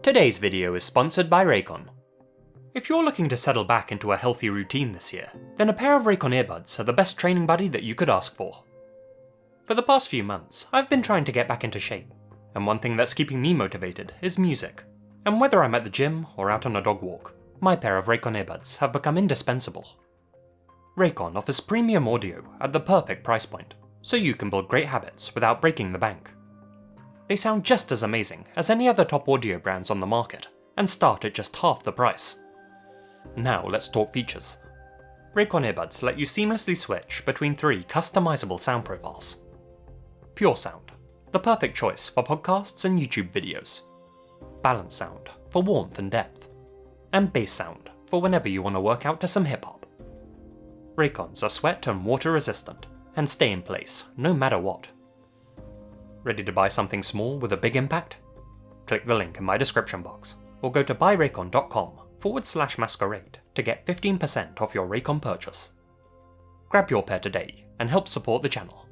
Today's video is sponsored by Raycon. If you're looking to settle back into a healthy routine this year, then a pair of Raycon earbuds are the best training buddy that you could ask for. For the past few months, I've been trying to get back into shape, and one thing that's keeping me motivated is music. And whether I'm at the gym or out on a dog walk, my pair of Raycon earbuds have become indispensable. Raycon offers premium audio at the perfect price point, so you can build great habits without breaking the bank. They sound just as amazing as any other top audio brands on the market, and start at just half the price. Now let's talk features. Raycon earbuds let you seamlessly switch between 3 customizable sound profiles. Pure Sound, the perfect choice for podcasts and YouTube videos. Balance Sound, for warmth and depth. And Bass Sound, for whenever you want to work out to some hip-hop. Raycons are sweat and water resistant, and stay in place no matter what. Ready to buy something small with a big impact? Click the link in my description box, or go to buyraycon.com/masquerade to get 15% off your Raycon purchase. Grab your pair today and help support the channel.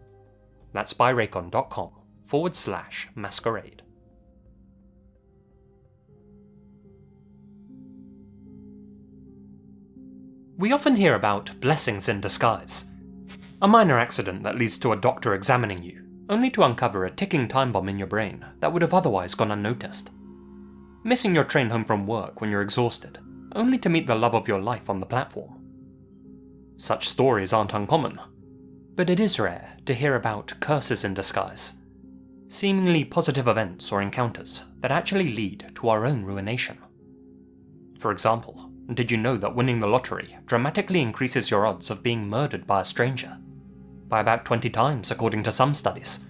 That's buyraycon.com/masquerade. We often hear about blessings in disguise. A minor accident that leads to a doctor examining you, only to uncover a ticking time bomb in your brain that would have otherwise gone unnoticed. Missing your train home from work when you're exhausted, only to meet the love of your life on the platform. Such stories aren't uncommon, but it is rare to hear about curses in disguise, seemingly positive events or encounters that actually lead to our own ruination. For example, did you know that winning the lottery dramatically increases your odds of being murdered by a stranger? By about 20 times according to some studies.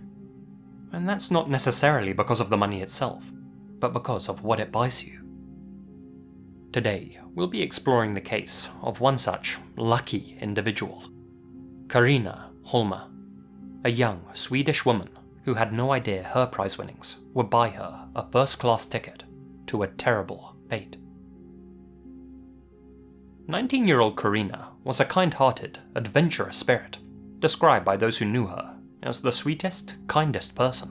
And that's not necessarily because of the money itself, but because of what it buys you. Today, we'll be exploring the case of one such lucky individual. Karina Holmer, a young Swedish woman who had no idea her prize winnings would buy her a first-class ticket to a terrible fate. 19-year-old Karina was a kind-hearted, adventurous spirit, described by those who knew her as the sweetest, kindest person.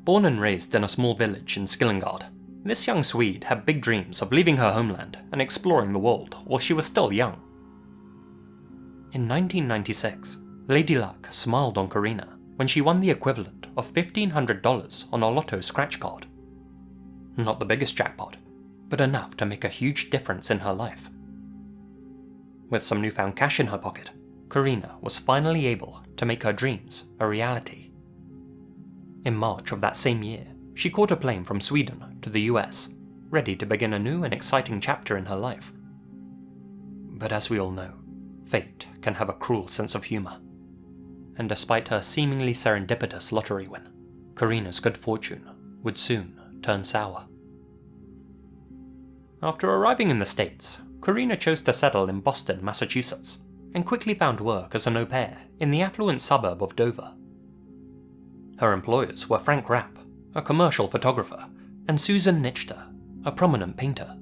Born and raised in a small village in Skillingard, this young Swede had big dreams of leaving her homeland and exploring the world while she was still young. In 1996, Lady Luck smiled on Karina when she won the equivalent of $1,500 on a lotto scratch card. Not the biggest jackpot, but enough to make a huge difference in her life. With some newfound cash in her pocket, Karina was finally able to make her dreams a reality. In March of that same year, she caught a plane from Sweden to the US, ready to begin a new and exciting chapter in her life. But as we all know, fate can have a cruel sense of humour. And despite her seemingly serendipitous lottery win, Karina's good fortune would soon turn sour. After arriving in the States, Karina chose to settle in Boston, Massachusetts, and quickly found work as an au pair in the affluent suburb of Dover. Her employers were Frank Rapp, a commercial photographer, and Susan Nichter, a prominent painter.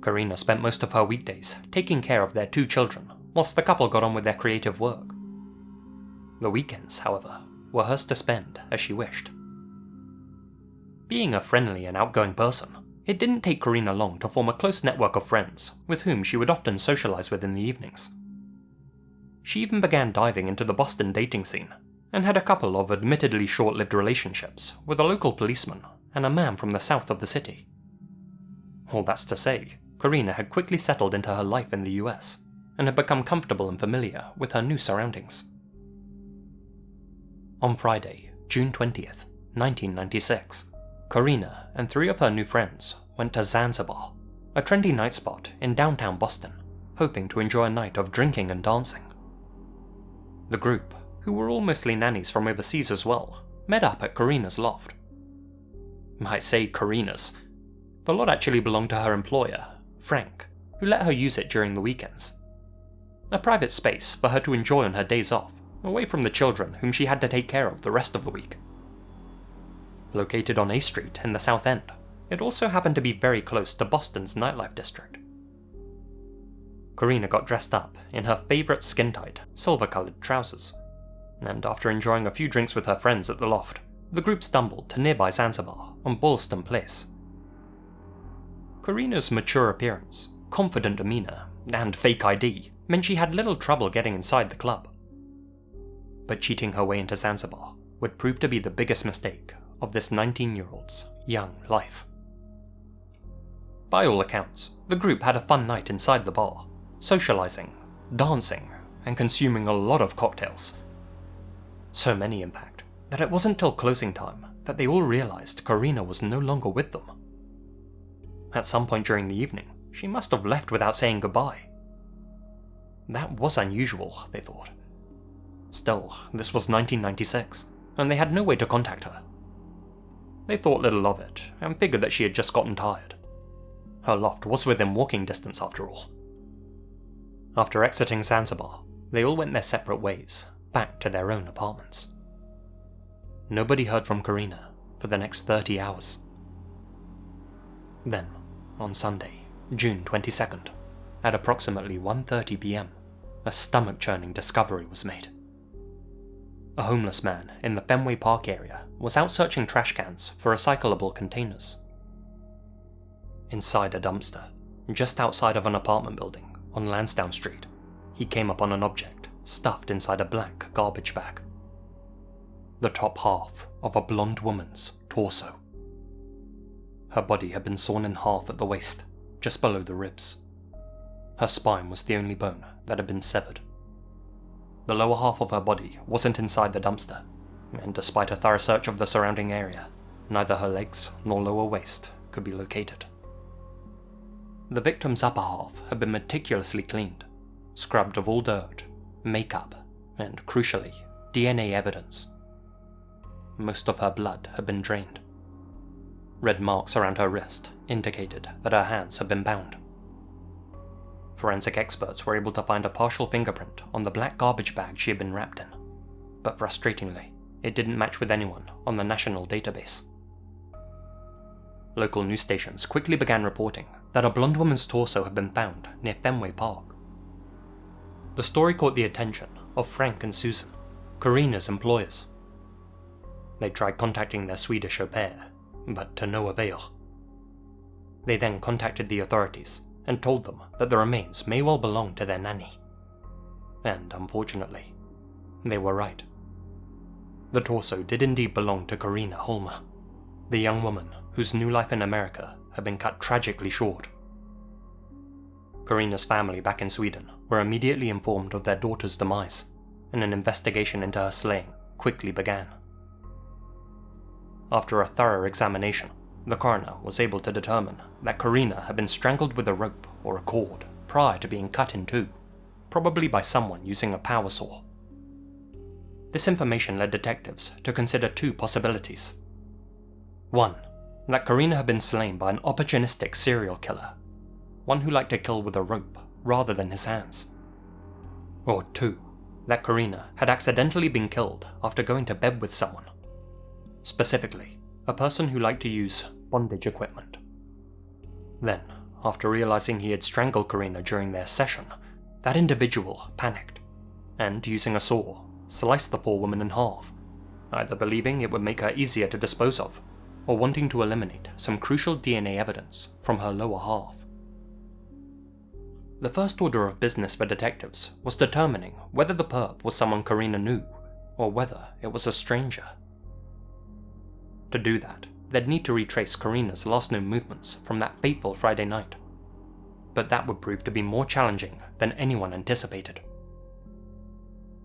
Karina spent most of her weekdays taking care of their 2 children, whilst the couple got on with their creative work. The weekends, however, were hers to spend as she wished. Being a friendly and outgoing person, it didn't take Karina long to form a close network of friends with whom she would often socialise with in the evenings. She even began diving into the Boston dating scene, and had a couple of admittedly short-lived relationships with a local policeman and a man from the south of the city. All that's to say, Karina had quickly settled into her life in the US, and had become comfortable and familiar with her new surroundings. On Friday, June 20th, 1996, Karina and 3 of her new friends went to Zanzibar, a trendy night spot in downtown Boston, hoping to enjoy a night of drinking and dancing. The group, who were all mostly nannies from overseas as well, met up at Karina's loft. I say Karina's. The lot actually belonged to her employer, Frank, who let her use it during the weekends. A private space for her to enjoy on her days off, away from the children whom she had to take care of the rest of the week. Located on A Street in the South End, it also happened to be very close to Boston's nightlife district. Karina got dressed up in her favourite skin-tight, silver-coloured trousers, and after enjoying a few drinks with her friends at the loft, the group stumbled to nearby Zanzibar on Boylston Place. Karina's mature appearance, confident demeanour, and fake ID meant she had little trouble getting inside the club. But cheating her way into Zanzibar would prove to be the biggest mistake of this 19-year-old's young life. By all accounts, the group had a fun night inside the bar, socialising, dancing, and consuming a lot of cocktails. So many, in fact, that it wasn't till closing time that they all realised Karina was no longer with them. At some point during the evening, she must have left without saying goodbye. That was unusual, they thought. Still, this was 1996, and they had no way to contact her. They thought little of it, and figured that she had just gotten tired. Her loft was within walking distance after all. After exiting Zanzibar, they all went their separate ways, back to their own apartments. Nobody heard from Karina for the next 30 hours. Then, on Sunday, June 22nd, at approximately 1:30 PM, a stomach-churning discovery was made. A homeless man in the Fenway Park area was out searching trash cans for recyclable containers. Inside a dumpster, just outside of an apartment building on Lansdowne Street, he came upon an object stuffed inside a black garbage bag. The top half of a blonde woman's torso. Her body had been sawn in half at the waist, just below the ribs. Her spine was the only bone that had been severed. The lower half of her body wasn't inside the dumpster, and despite a thorough search of the surrounding area, neither her legs nor lower waist could be located. The victim's upper half had been meticulously cleaned, scrubbed of all dirt, makeup, and, crucially, DNA evidence. Most of her blood had been drained. Red marks around her wrist indicated that her hands had been bound. Forensic experts were able to find a partial fingerprint on the black garbage bag she had been wrapped in, but frustratingly, it didn't match with anyone on the national database. Local news stations quickly began reporting that a blonde woman's torso had been found near Fenway Park. The story caught the attention of Frank and Susan, Karina's employers. They tried contacting their Swedish au pair, but to no avail. They then contacted the authorities and told them that the remains may well belong to their nanny. And unfortunately, they were right. The torso did indeed belong to Karina Holmer, the young woman whose new life in America had been cut tragically short. Karina's family back in Sweden were immediately informed of their daughter's demise, and an investigation into her slaying quickly began. After a thorough examination, the coroner was able to determine that Karina had been strangled with a rope or a cord prior to being cut in two, probably by someone using a power saw. This information led detectives to consider two possibilities. One, that Karina had been slain by an opportunistic serial killer, one who liked to kill with a rope rather than his hands. Or two, that Karina had accidentally been killed after going to bed with someone. Specifically, a person who liked to use bondage equipment. Then, after realizing he had strangled Karina during their session, that individual panicked, and using a saw, sliced the poor woman in half, either believing it would make her easier to dispose of, or wanting to eliminate some crucial DNA evidence from her lower half. The first order of business for detectives was determining whether the perp was someone Karina knew, or whether it was a stranger. To do that, they'd need to retrace Karina's last known movements from that fateful Friday night. But that would prove to be more challenging than anyone anticipated.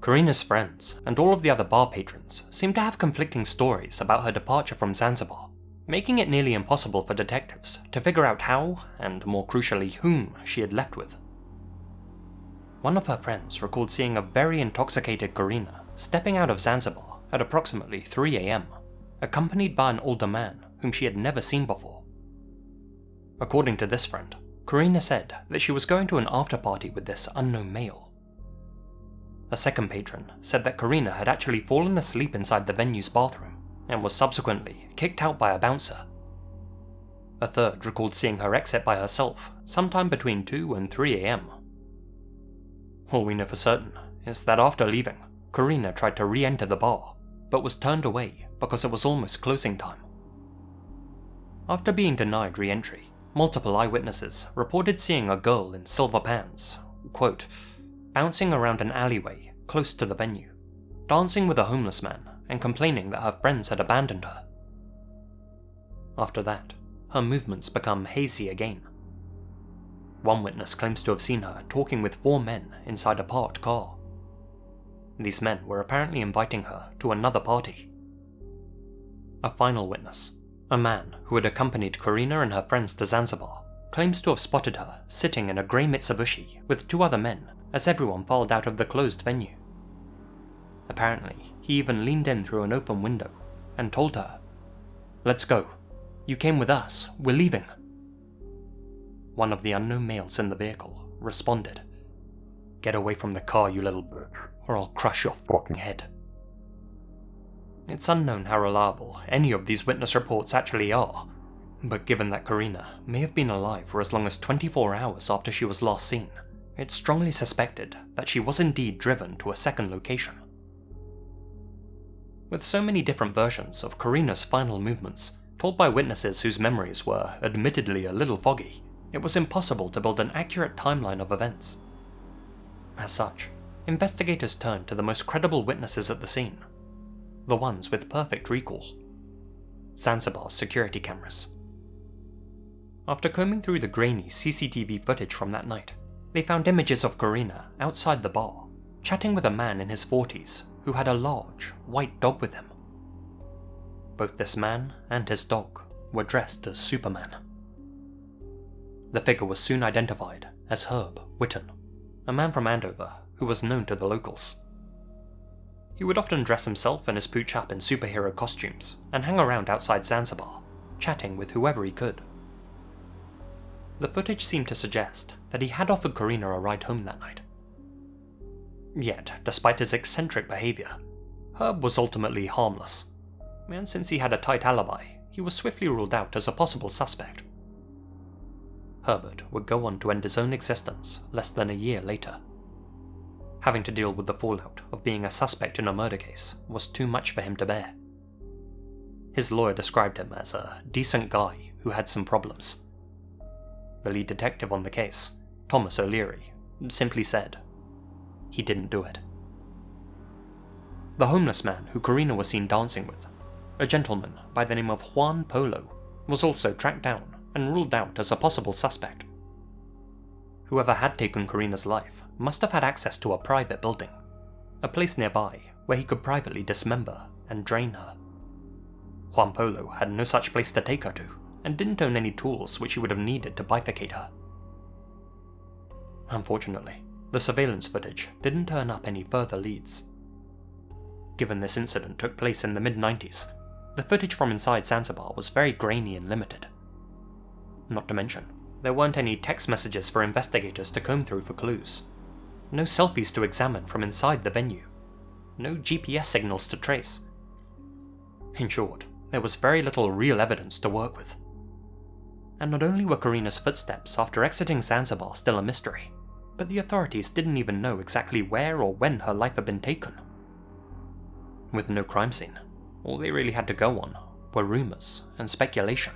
Karina's friends and all of the other bar patrons seemed to have conflicting stories about her departure from Zanzibar, making it nearly impossible for detectives to figure out how, and more crucially whom, she had left with. One of her friends recalled seeing a very intoxicated Karina stepping out of Zanzibar at approximately 3 AM, accompanied by an older man whom she had never seen before. According to this friend, Karina said that she was going to an after-party with this unknown male. A second patron said that Karina had actually fallen asleep inside the venue's bathroom and was subsequently kicked out by a bouncer. A third recalled seeing her exit by herself sometime between 2 and 3 AM. All we know for certain is that after leaving, Karina tried to re-enter the bar, but was turned away because it was almost closing time. After being denied re-entry, multiple eyewitnesses reported seeing a girl in silver pants, quote, bouncing around an alleyway close to the venue, dancing with a homeless man and complaining that her friends had abandoned her. After that, her movements become hazy again. One witness claims to have seen her talking with 4 men inside a parked car. These men were apparently inviting her to another party. A final witness, a man who had accompanied Karina and her friends to Zanzibar, claims to have spotted her sitting in a grey Mitsubishi with 2 other men as everyone filed out of the closed venue. Apparently, he even leaned in through an open window and told her, "Let's go. You came with us. We're leaving." One of the unknown males in the vehicle responded, "Get away from the car, you little bitch, or I'll crush your fucking head." It's unknown how reliable any of these witness reports actually are, but given that Karina may have been alive for as long as 24 hours after she was last seen, it's strongly suspected that she was indeed driven to a second location. With so many different versions of Karina's final movements, told by witnesses whose memories were admittedly a little foggy, it was impossible to build an accurate timeline of events. As such, investigators turned to the most credible witnesses at the scene, the ones with perfect recall: Zanzibar's security cameras. After combing through the grainy CCTV footage from that night, they found images of Karina outside the bar, chatting with a man in his 40s who had a large, white dog with him. Both this man and his dog were dressed as Superman. The figure was soon identified as Herb Whitten, a man from Andover who was known to the locals. He would often dress himself and his pooch up in superhero costumes and hang around outside Zanzibar, chatting with whoever he could. The footage seemed to suggest that he had offered Karina a ride home that night. Yet, despite his eccentric behaviour, Herb was ultimately harmless, and since he had a tight alibi, he was swiftly ruled out as a possible suspect. Herbert would go on to end his own existence less than a year later. Having to deal with the fallout of being a suspect in a murder case was too much for him to bear. His lawyer described him as a decent guy who had some problems. The lead detective on the case, Thomas O'Leary, simply said, "He didn't do it." The homeless man who Karina was seen dancing with, a gentleman by the name of Juan Polo, was also tracked down and ruled out as a possible suspect. Whoever had taken Karina's life must have had access to a private building, a place nearby where he could privately dismember and drain her. Juan Polo had no such place to take her to, and didn't own any tools which he would have needed to bifurcate her. Unfortunately, the surveillance footage didn't turn up any further leads. Given this incident took place in the mid-90s, the footage from inside Zanzibar was very grainy and limited. Not to mention, there weren't any text messages for investigators to comb through for clues, no selfies to examine from inside the venue, no GPS signals to trace. In short, there was very little real evidence to work with. And not only were Karina's footsteps after exiting Zanzibar still a mystery, but the authorities didn't even know exactly where or when her life had been taken. With no crime scene, all they really had to go on were rumours and speculation.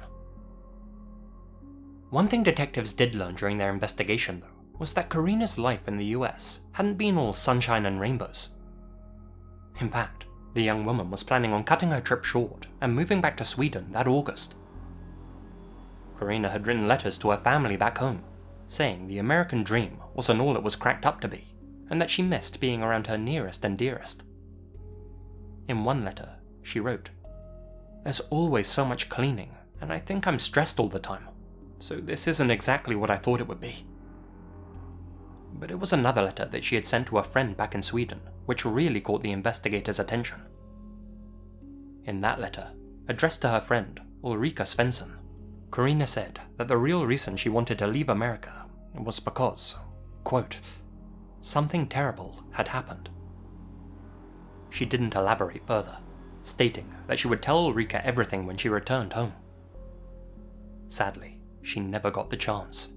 One thing detectives did learn during their investigation, though, was that Karina's life in the US hadn't been all sunshine and rainbows. In fact, the young woman was planning on cutting her trip short and moving back to Sweden that August. Karina had written letters to her family back home, saying the American dream wasn't all it was cracked up to be, and that she missed being around her nearest and dearest. In one letter, she wrote, "There's always so much cleaning, and I think I'm stressed all the time, so this isn't exactly what I thought it would be." But it was another letter that she had sent to a friend back in Sweden which really caught the investigators' attention. In that letter, addressed to her friend, Ulrika Svensson, Karina said that the real reason she wanted to leave America was because, quote, "something terrible had happened." She didn't elaborate further, stating that she would tell Ulrika everything when she returned home. Sadly, she never got the chance.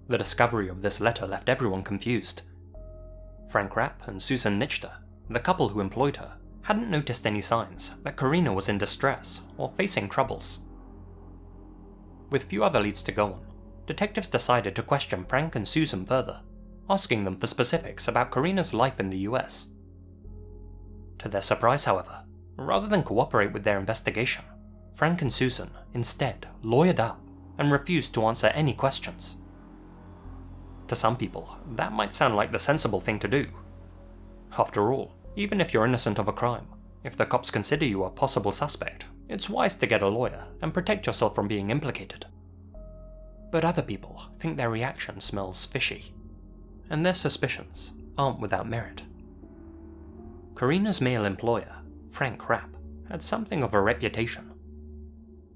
The discovery of this letter left everyone confused. Frank Rapp and Susan Nichter, the couple who employed her, hadn't noticed any signs that Karina was in distress or facing troubles. With few other leads to go on, detectives decided to question Frank and Susan further, asking them for specifics about Karina's life in the US. To their surprise, however, rather than cooperate with their investigation, Frank and Susan instead lawyered up and refused to answer any questions. To some people, that might sound like the sensible thing to do. After all, even if you're innocent of a crime, if the cops consider you a possible suspect, it's wise to get a lawyer and protect yourself from being implicated. But other people think their reaction smells fishy, and their suspicions aren't without merit. Karina's male employer, Frank Rapp, had something of a reputation.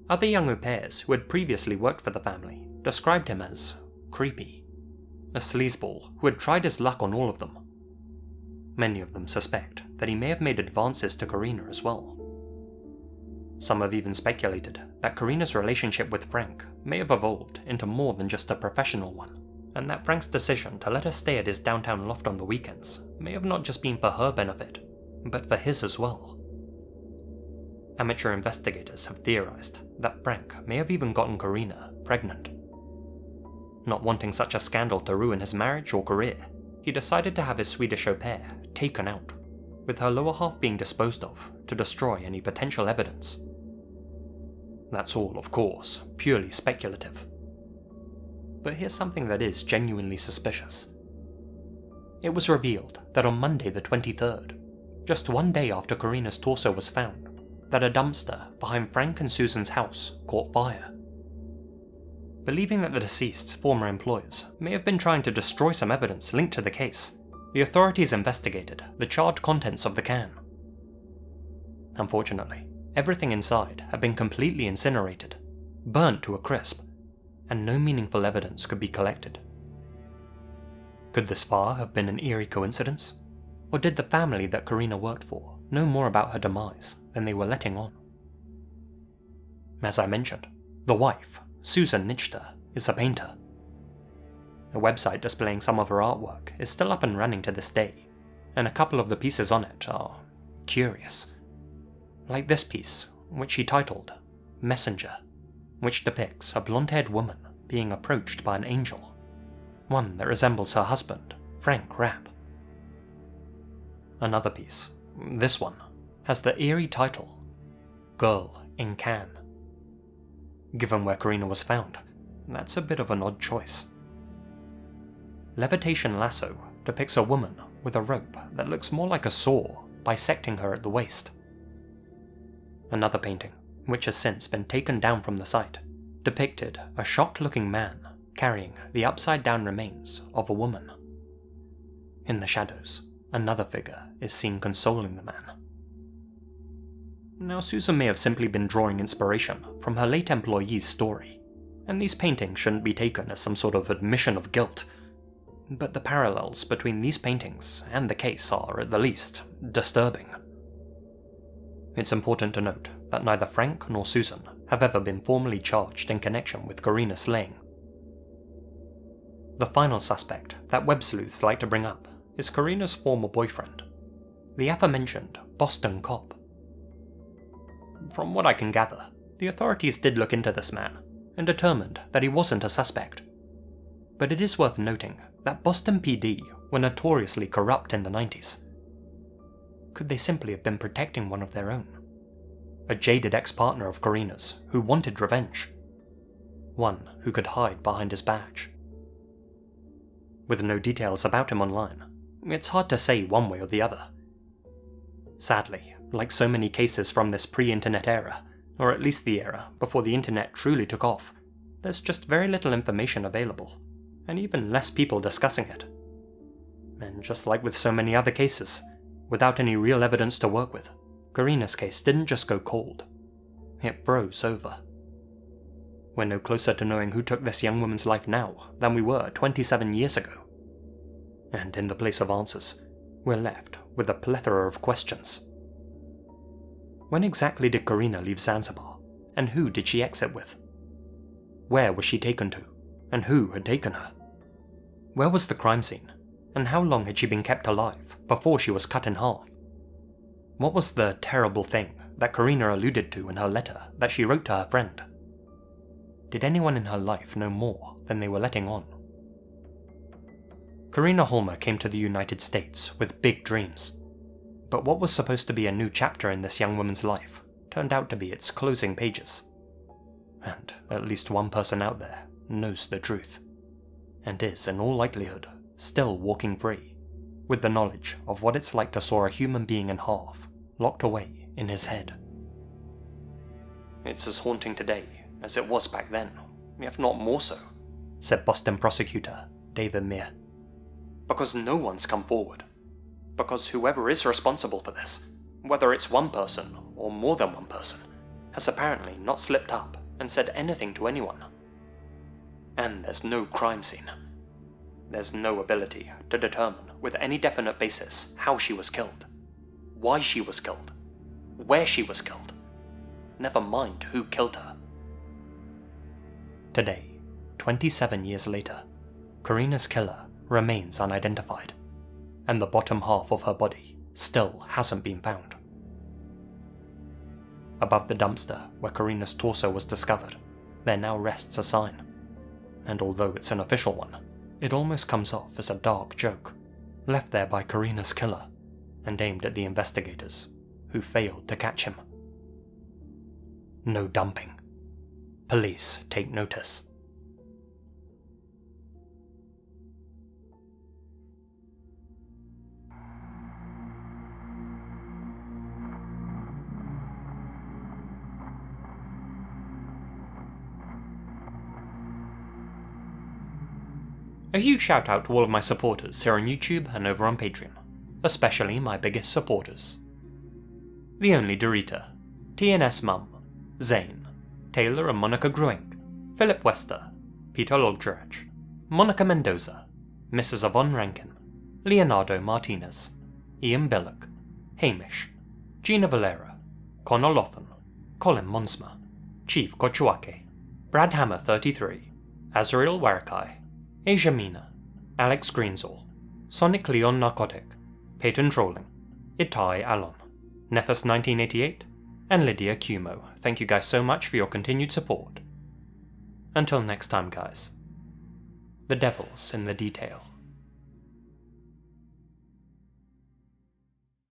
Other young au pairs who had previously worked for the family described him as creepy, a sleazeball who had tried his luck on all of them. Many of them suspect that he may have made advances to Karina as well. Some have even speculated that Karina's relationship with Frank may have evolved into more than just a professional one, and that Frank's decision to let her stay at his downtown loft on the weekends may have not just been for her benefit, but for his as well. Amateur investigators have theorized that Frank may have even gotten Karina pregnant. Not wanting such a scandal to ruin his marriage or career, he decided to have his Swedish au pair taken out, with her lower half being disposed of to destroy any potential evidence. That's all, of course, purely speculative. But here's something that is genuinely suspicious. It was revealed that on Monday the 23rd, just one day after Karina's torso was found, that a dumpster behind Frank and Susan's house caught fire. Believing that the deceased's former employers may have been trying to destroy some evidence linked to the case, the authorities investigated the charred contents of the can. Unfortunately, everything inside had been completely incinerated, burnt to a crisp, and no meaningful evidence could be collected. Could this fire have been an eerie coincidence? Or did the family that Karina worked for know more about her demise than they were letting on? As I mentioned, the wife, Susan Nichter, is a painter. A website displaying some of her artwork is still up and running to this day, and a couple of the pieces on it are curious. Like this piece, which she titled Messenger, which depicts a blonde-haired woman being approached by an angel, one that resembles her husband, Frank Rapp. Another piece, this one, has the eerie title, Girl in Can. Given where Karina was found, that's a bit of an odd choice. Levitation Lasso depicts a woman with a rope that looks more like a saw bisecting her at the waist. Another painting, which has since been taken down from the site, depicted a shocked-looking man carrying the upside-down remains of a woman. In the shadows, another figure is seen consoling the man. Now, Susan may have simply been drawing inspiration from her late employee's story, and these paintings shouldn't be taken as some sort of admission of guilt, but the parallels between these paintings and the case are, at the least, disturbing. It's important to note that neither Frank nor Susan have ever been formally charged in connection with Karina's slaying. The final suspect that web sleuths like to bring up is Karina's former boyfriend, the aforementioned Boston cop. From what I can gather, the authorities did look into this man and determined that he wasn't a suspect. But it is worth noting that Boston PD were notoriously corrupt in the 90s. Could they simply have been protecting one of their own? A jaded ex-partner of Karina's who wanted revenge. One who could hide behind his badge. With no details about him online, it's hard to say one way or the other. Sadly, like so many cases from this pre-internet era, or at least the era before the internet truly took off, there's just very little information available, and even less people discussing it. And just like with so many other cases, without any real evidence to work with, Karina's case didn't just go cold. It froze over. We're no closer to knowing who took this young woman's life now than we were 27 years ago. And in the place of answers, we're left with a plethora of questions. When exactly did Karina leave Zanzibar, and who did she exit with? Where was she taken to, and who had taken her? Where was the crime scene, and how long had she been kept alive before she was cut in half? What was the terrible thing that Karina alluded to in her letter that she wrote to her friend? Did anyone in her life know more than they were letting on? Karina Holmer came to the United States with big dreams, but what was supposed to be a new chapter in this young woman's life turned out to be its closing pages. And at least one person out there knows the truth, and is, in all likelihood, still walking free, with the knowledge of what it's like to saw a human being in half, locked away in his head. "It's as haunting today as it was back then, if not more so," said Boston prosecutor David Meir. "Because no one's come forward. Because whoever is responsible for this, whether it's one person or more than one person, has apparently not slipped up and said anything to anyone. And there's no crime scene. There's no ability to determine with any definite basis how she was killed, why she was killed, where she was killed, never mind who killed her." Today, 27 years later, Karina's killer remains unidentified, and the bottom half of her body still hasn't been found. Above the dumpster where Karina's torso was discovered, there now rests a sign, and although it's an official one, it almost comes off as a dark joke, left there by Karina's killer, and aimed at the investigators, who failed to catch him. No dumping. Police take notice. A huge shout out to all of my supporters here on YouTube and over on Patreon, especially my biggest supporters: TheOnlyDorita, TnSMOM, Xane, Taylor&Monica Gruenke, Philip Westre, Peter Lulgjuraj, Monica Mendoza, Mrs. Yvonne RANKIN, Leonardo Martinez, Ian Biluck, Hamish, Gina Valera, Connor Louthan, Colin Monsma, Chief Kochuake, Brad Hammer 33, Azrael Warakai, Asia Mina, Alex Greensall, SonicLeonNarcotic, PeytonTrolling, Itai Alon, Nefus 1988, and Lydia Ciummo. Thank you guys so much for your continued support. Until next time, guys. The devil's in the detail.